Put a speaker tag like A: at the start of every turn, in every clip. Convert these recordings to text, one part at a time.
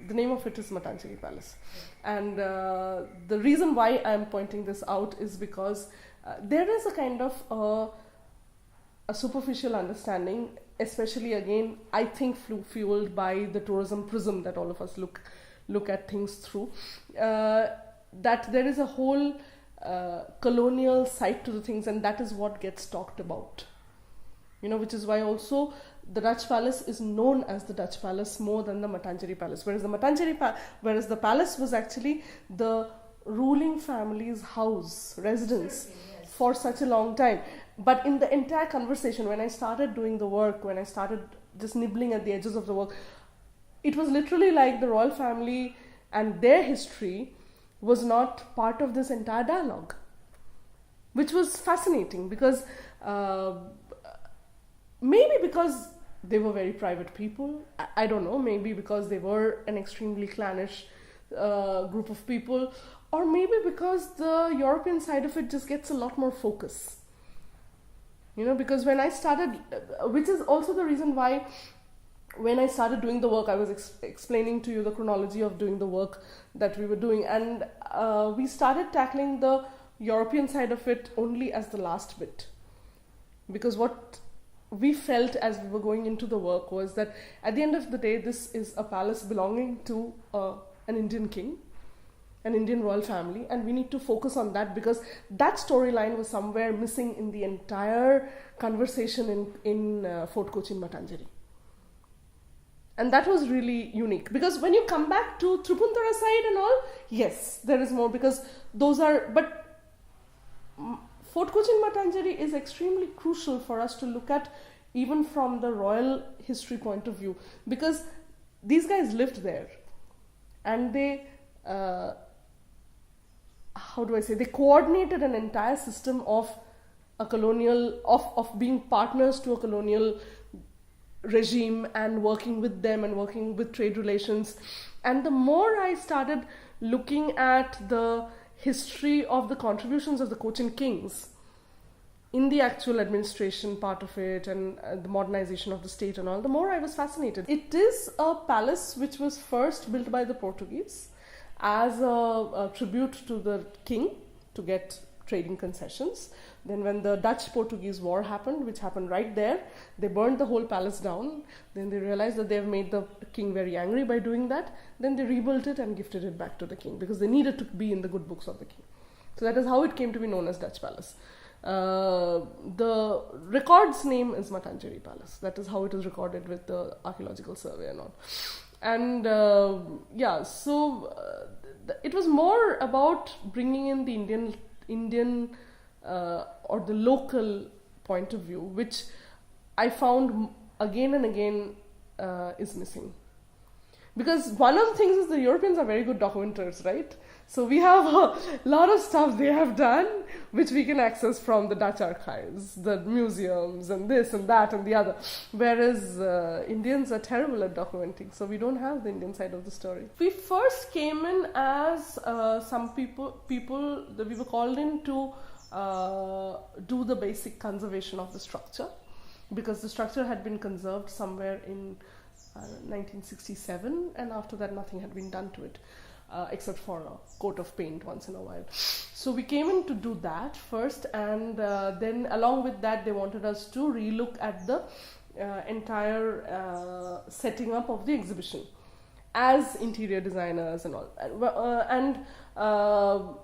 A: the name of it is Matancheri Palace. And the reason why I'm pointing this out is because there is a kind of a superficial understanding, especially again, I think fueled by the tourism prism that all of us look at things through, that there is a whole colonial side to the things, and that is what gets talked about. Which is why also the Dutch Palace is known as the Dutch Palace more than the Matancheri Palace, whereas the palace was actually the ruling family's house, residence, for such a long time. But in the entire conversation, when I started doing the work, when I started just nibbling at the edges of the work, it was literally like the royal family and their history was not part of this entire dialogue, which was fascinating because maybe because they were very private people, I don't know, maybe because they were an extremely clannish group of people, or maybe because the European side of it just gets a lot more focus. Because when I started, which is also the reason why when I started doing the work, I was explaining to you the chronology of doing the work that we were doing, and we started tackling the European side of it only as the last bit. Because what we felt as we were going into the work was that at the end of the day, this is a palace belonging to an Indian king, an Indian royal family, and we need to focus on that because that storyline was somewhere missing in the entire conversation in Fort Cochin Matancheri. And that was really unique because when you come back to Tripunthura side and all, yes, there is more because those are, but Fort Cochin Matancheri is extremely crucial for us to look at even from the royal history point of view because these guys lived there and they they coordinated an entire system of a colonial, of being partners to a colonial regime and working with them and working with trade relations. And the more I started looking at the history of the contributions of the Cochin kings in the actual administration part of it and the modernization of the state and all, the more I was fascinated. It is a palace which was first built by the Portuguese as a tribute to the king to get trading concessions. Then when the Dutch-Portuguese war happened, which happened right there, they burned the whole palace down. Then they realized that they have made the king very angry by doing that. Then they rebuilt it and gifted it back to the king because they needed to be in the good books of the king. So that is how it came to be known as Dutch Palace. The record's name is Matancheri Palace. That is how it is recorded with the archaeological survey and all. And it was more about bringing in the Indian or the local point of view, which I found again and again is missing. Because one of the things is the Europeans are very good documenters, right? So we have a lot of stuff they have done which we can access from the Dutch archives, the museums and this and that and the other. Whereas Indians are terrible at documenting, so we don't have the Indian side of the story. We first came in as some people that we were called in to do the basic conservation of the structure because the structure had been conserved somewhere in 1967 and after that nothing had been done to it. Except for a coat of paint once in a while. So we came in to do that first, and then along with that they wanted us to relook at the entire setting up of the exhibition as interior designers and all. And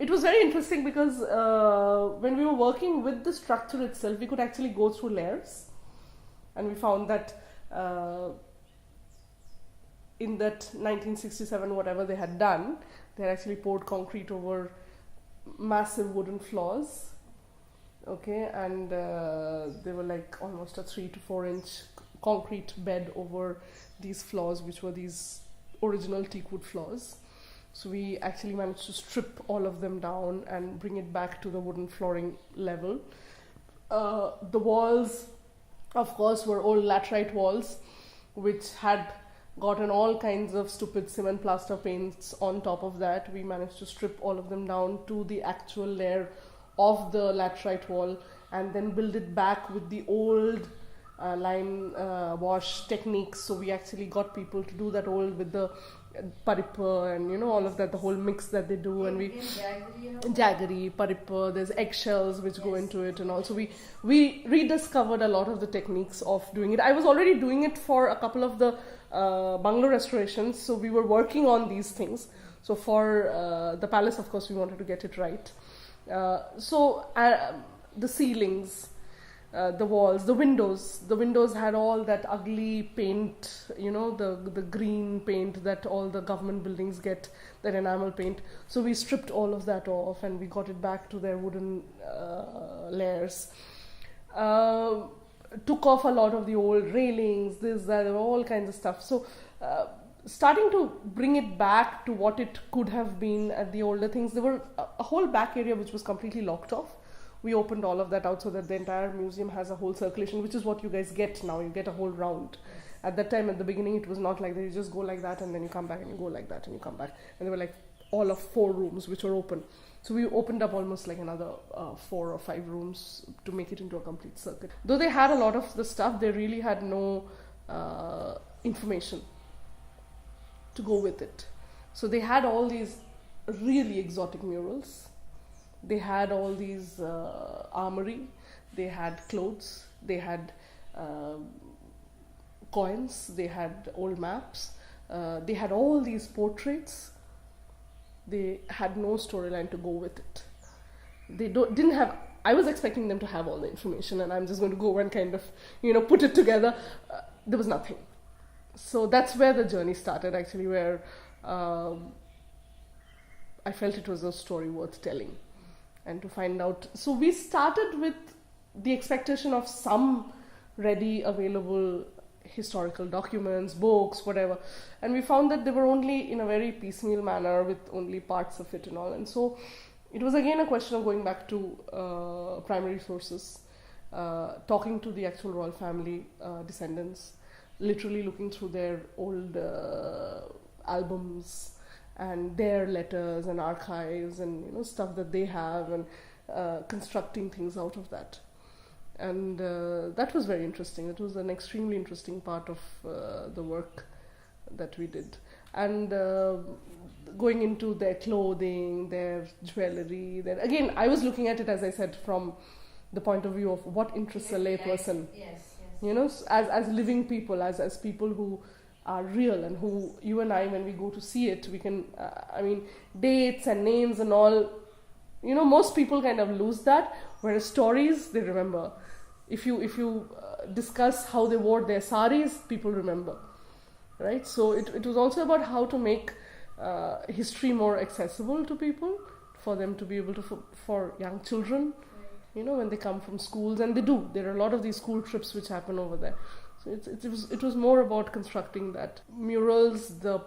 A: it was very interesting because when we were working with the structure itself, we could actually go through layers, and we found that in that 1967 whatever they had done, they had actually poured concrete over massive wooden floors, okay, and they were like almost a 3 to 4 inch concrete bed over these floors, which were these original teakwood floors. So we actually managed to strip all of them down and bring it back to the wooden flooring level. The walls, of course, were old laterite walls which had gotten all kinds of stupid cement plaster paints on top of that. We managed to strip all of them down to the actual layer of the laterite wall and then build it back with the old lime wash techniques. So we actually got people to do that all with the parippa and all of that, the whole mix that they do. And we jaggery, parippa, there's eggshells which go into it, and also we rediscovered a lot of the techniques of doing it. I was already doing it for a couple of the bungalow restorations, so we were working on these things. So for the palace, of course, we wanted to get it right. The ceilings, the walls, the windows had all that ugly paint, the green paint that all the government buildings get, that enamel paint. So we stripped all of that off and we got it back to their wooden layers. Took off a lot of the old railings, this, that, all kinds of stuff. So starting to bring it back to what it could have been at the older things. There were a whole back area which was completely locked off. We opened all of that out so that the entire museum has a whole circulation, which is what you guys get now. You get a whole round. At that time, at the beginning, it was not like that. You just go like that and then you come back and you go like that and you come back. And there were like all of 4 rooms which were open. So we opened up almost like another 4 or 5 rooms to make it into a complete circuit. Though they had a lot of the stuff, they really had no information to go with it. So they had all these really exotic murals. They had all these armory, they had clothes, they had coins, they had old maps, they had all these portraits. They had no storyline to go with it. They didn't have. I was expecting them to have all the information, and I'm just going to go and kind of, put it together. There was nothing. So that's where the journey started, actually, where I felt it was a story worth telling. And to find out, so we started with the expectation of some ready available historical documents, books, whatever, and we found that they were only in a very piecemeal manner with only parts of it and all. And so it was again a question of going back to primary sources, talking to the actual royal family descendants, literally looking through their old albums and their letters and archives and stuff that they have, and constructing things out of that. And that was very interesting. It was an extremely interesting part of the work that we did. And going into their clothing, their jewelry, again, I was looking at it, as I said, from the point of view of what interests a lay person.
B: Yes.
A: As living people, as people who are real, and who you and I, when we go to see it, we can, dates and names and all, most people kind of lose that, whereas stories, they remember. If you discuss how they wore their saris, people remember, right? So it was also about how to make history more accessible to people, for them to be able to, for young children, when they come from schools, and there are a lot of these school trips which happen over there. So it was more about constructing that. Murals, the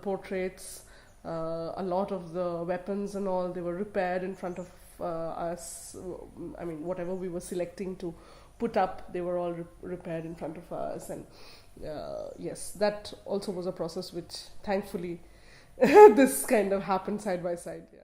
A: portraits, a lot of the weapons and all, they were repaired in front of us. Whatever we were selecting to put up, they were all repaired in front of us. And yes, that also was a process which thankfully this kind of happened side by side. Yeah.